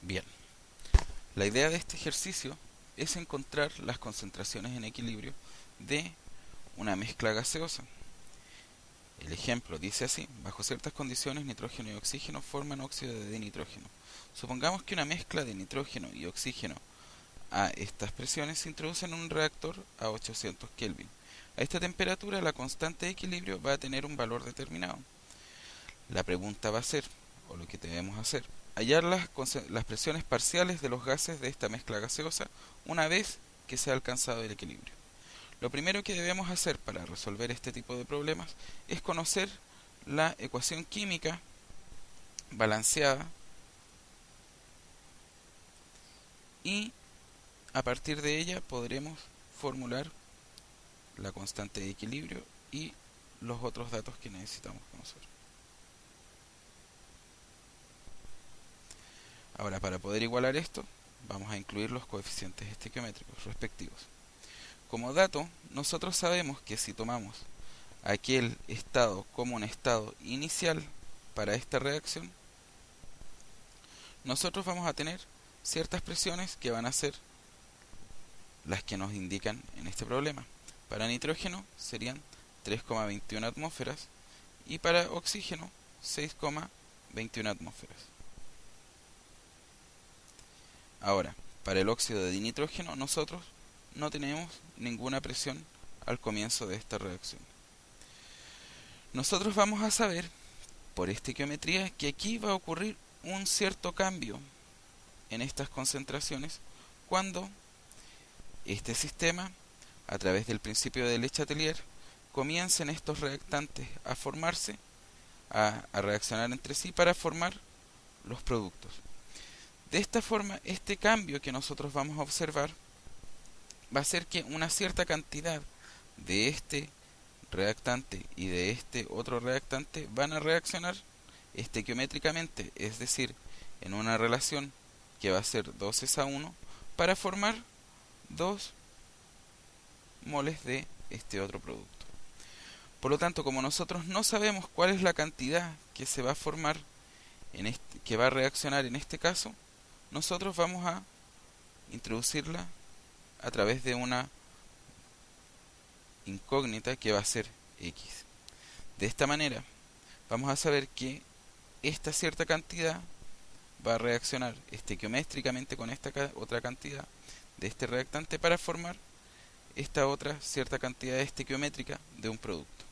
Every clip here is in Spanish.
Bien, la idea de este ejercicio es encontrar las concentraciones en equilibrio de una mezcla gaseosa. El ejemplo dice así: bajo ciertas condiciones nitrógeno y oxígeno forman óxido de nitrógeno. Supongamos que una mezcla de nitrógeno y oxígeno a estas presiones se introduce en un reactor a 800 Kelvin. A esta temperatura la constante de equilibrio va a tener un valor determinado. La pregunta va a ser, o lo que debemos hacer, hallar las presiones parciales de los gases de esta mezcla gaseosa una vez que se ha alcanzado el equilibrio. Lo primero que debemos hacer para resolver este tipo de problemas es conocer la ecuación química balanceada y a partir de ella podremos formular la constante de equilibrio y los otros datos que necesitamos conocer. Ahora, para poder igualar esto, vamos a incluir los coeficientes estequiométricos respectivos. Como dato, nosotros sabemos que si tomamos aquel estado como un estado inicial para esta reacción, nosotros vamos a tener ciertas presiones que van a ser las que nos indican en este problema. Para nitrógeno serían 3,21 atmósferas y para oxígeno 6,21 atmósferas. Ahora, para el óxido de dinitrógeno nosotros no tenemos ninguna presión al comienzo de esta reacción. Nosotros vamos a saber por estequiometría que aquí va a ocurrir un cierto cambio en estas concentraciones cuando este sistema, a través del principio de Le Chatelier, comiencen estos reactantes a formarse, a reaccionar entre sí para formar los productos. De esta forma, este cambio que nosotros vamos a observar va a hacer que una cierta cantidad de este reactante y de este otro reactante van a reaccionar estequiométricamente, es decir, en una relación que va a ser 2:1 para formar 2 moles de este otro producto. Por lo tanto, como nosotros no sabemos cuál es la cantidad que se va a formar que va a reaccionar en este caso, nosotros vamos a introducirla a través de una incógnita que va a ser x. De esta manera vamos a saber que esta cierta cantidad va a reaccionar estequiométricamente con esta otra cantidad de este reactante para formar esta otra cierta cantidad estequiométrica de un producto.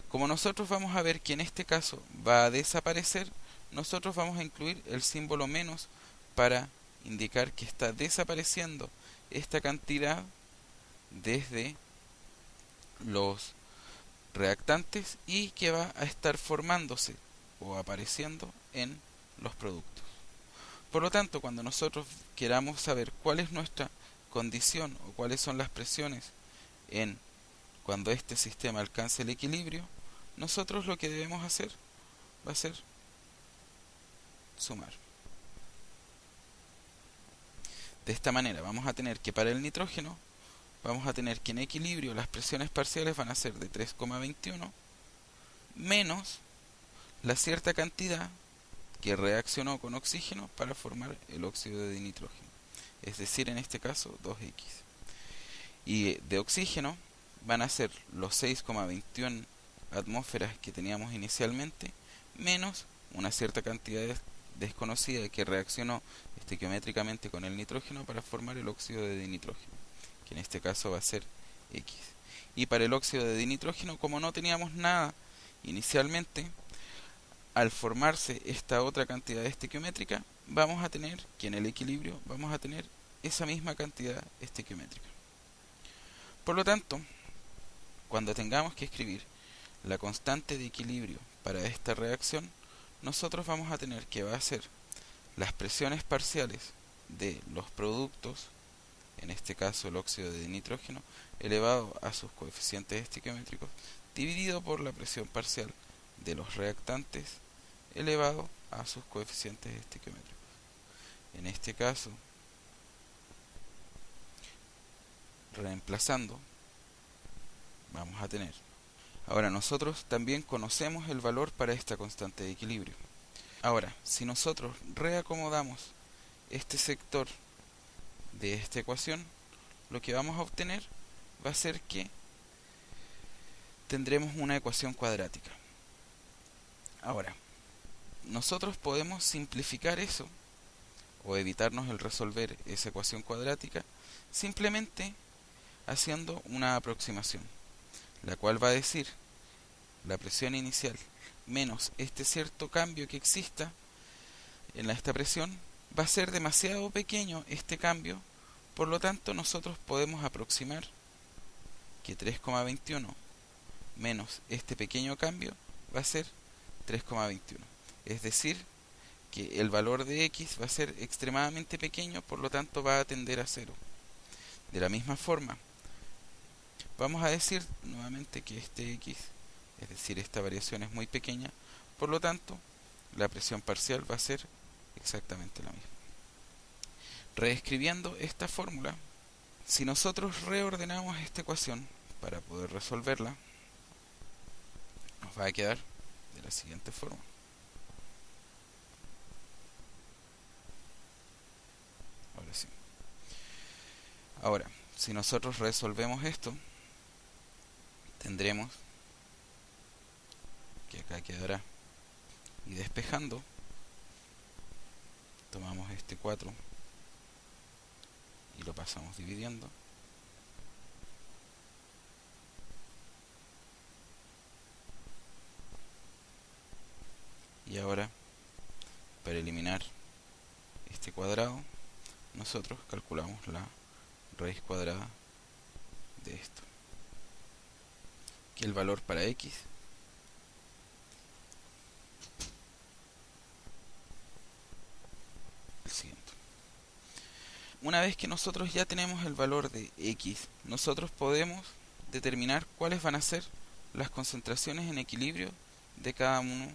Como nosotros vamos a ver que en este caso va a desaparecer, nosotros vamos a incluir el símbolo menos para indicar que está desapareciendo esta cantidad desde los reactantes y que va a estar formándose o apareciendo en los productos. Por lo tanto, cuando nosotros queramos saber cuál es nuestra condición o cuáles son las presiones en cuando este sistema alcance el equilibrio, nosotros lo que debemos hacer va a ser sumar. De esta manera vamos a tener que para el nitrógeno vamos a tener que en equilibrio las presiones parciales van a ser de 3,21 menos la cierta cantidad que reaccionó con oxígeno para formar el óxido de dinitrógeno, es decir, en este caso 2x. Y de oxígeno van a ser los 6,21 atmósferas que teníamos inicialmente menos una cierta cantidad desconocida que reaccionó estequiométricamente con el nitrógeno para formar el óxido de dinitrógeno, que en este caso va a ser x. Y para el óxido de dinitrógeno, como no teníamos nada inicialmente, al formarse esta otra cantidad estequiométrica, vamos a tener que en el equilibrio vamos a tener esa misma cantidad estequiométrica. Por lo tanto, cuando tengamos que escribir la constante de equilibrio para esta reacción, nosotros vamos a tener que va a ser las presiones parciales de los productos, en este caso el óxido de nitrógeno, elevado a sus coeficientes estequiométricos, dividido por la presión parcial de los reactantes, elevado a sus coeficientes estequiométricos. En este caso, reemplazando, vamos a tener. Ahora nosotros también conocemos el valor para esta constante de equilibrio. Ahora, si nosotros reacomodamos este sector de esta ecuación, lo que vamos a obtener va a ser que tendremos una ecuación cuadrática. Ahora, nosotros podemos simplificar eso o evitarnos el resolver esa ecuación cuadrática simplemente haciendo una aproximación, la cual va a decir la presión inicial menos este cierto cambio que exista en esta presión va a ser demasiado pequeño este cambio, por lo tanto nosotros podemos aproximar que 3,21 menos este pequeño cambio va a ser 3,21. Es decir, que el valor de x va a ser extremadamente pequeño, por lo tanto va a tender a cero. De la misma forma, vamos a decir nuevamente que este x, es decir, esta variación es muy pequeña, por lo tanto, la presión parcial va a ser exactamente la misma. Reescribiendo esta fórmula, si nosotros reordenamos esta ecuación para poder resolverla, nos va a quedar de la siguiente forma. Ahora sí. Ahora, si nosotros resolvemos esto, tendremos que acá quedará, y despejando, tomamos este 4 y lo pasamos dividiendo, y ahora para eliminar este cuadrado nosotros calculamos la raíz cuadrada de esto, que el valor para x el siguiente. Una vez que nosotros ya tenemos el valor de x, nosotros podemos determinar cuáles van a ser las concentraciones en equilibrio de cada uno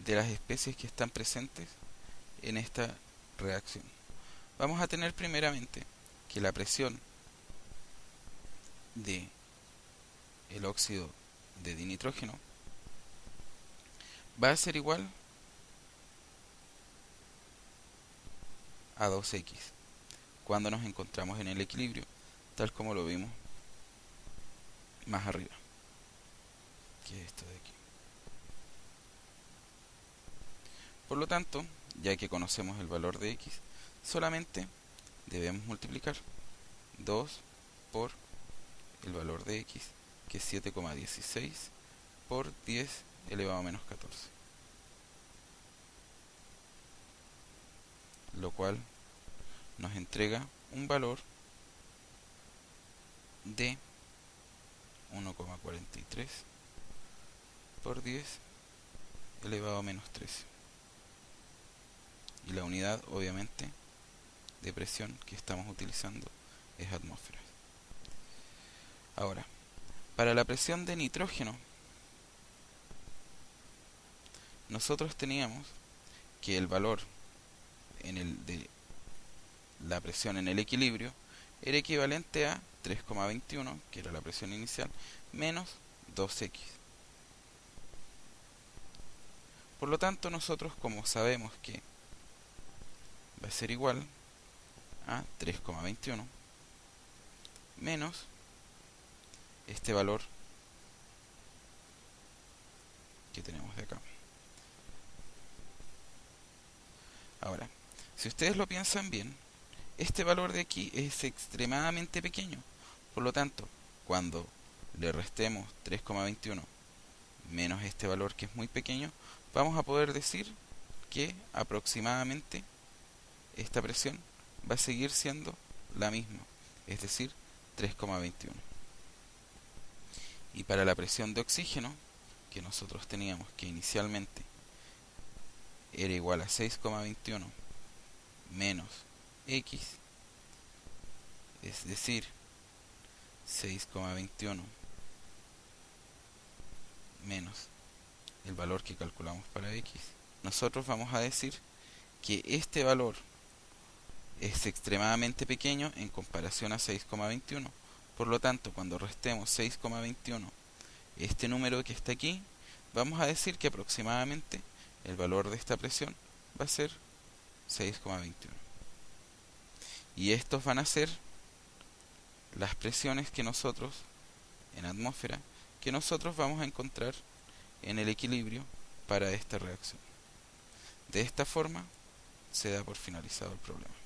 de las especies que están presentes en esta reacción. Vamos a tener primeramente que la presión de el óxido de dinitrógeno va a ser igual a 2x cuando nos encontramos en el equilibrio, tal como lo vimos más arriba, que es esto de aquí. Por lo tanto, ya que conocemos el valor de x, solamente debemos multiplicar 2 por el valor de x, que es 7,16 por 10 elevado a menos 14, lo cual nos entrega un valor de 1,43 por 10 elevado a menos 13. Y la unidad, obviamente, de presión que estamos utilizando es atmósferas. Ahora, para la presión de nitrógeno, nosotros teníamos que el valor en el de la presión en el equilibrio era equivalente a 3,21, que era la presión inicial, menos 2x. Por lo tanto, nosotros, como sabemos que va a ser igual a 3,21 menos este valor que tenemos de acá. Ahora, si ustedes lo piensan bien, este valor de aquí es extremadamente pequeño. Por lo tanto, cuando le restemos 3,21 menos este valor que es muy pequeño, vamos a poder decir que aproximadamente esta presión va a seguir siendo la misma, es decir, 3,21. Y para la presión de oxígeno, que nosotros teníamos que inicialmente era igual a 6,21 menos x, es decir, 6,21 menos el valor que calculamos para x, nosotros vamos a decir que este valor es extremadamente pequeño en comparación a 6,21. Por lo tanto, cuando restemos 6,21 este número que está aquí, vamos a decir que aproximadamente el valor de esta presión va a ser 6,21. Y estos van a ser las presiones que nosotros, en atmósfera, que nosotros vamos a encontrar en el equilibrio para esta reacción. De esta forma se da por finalizado el problema.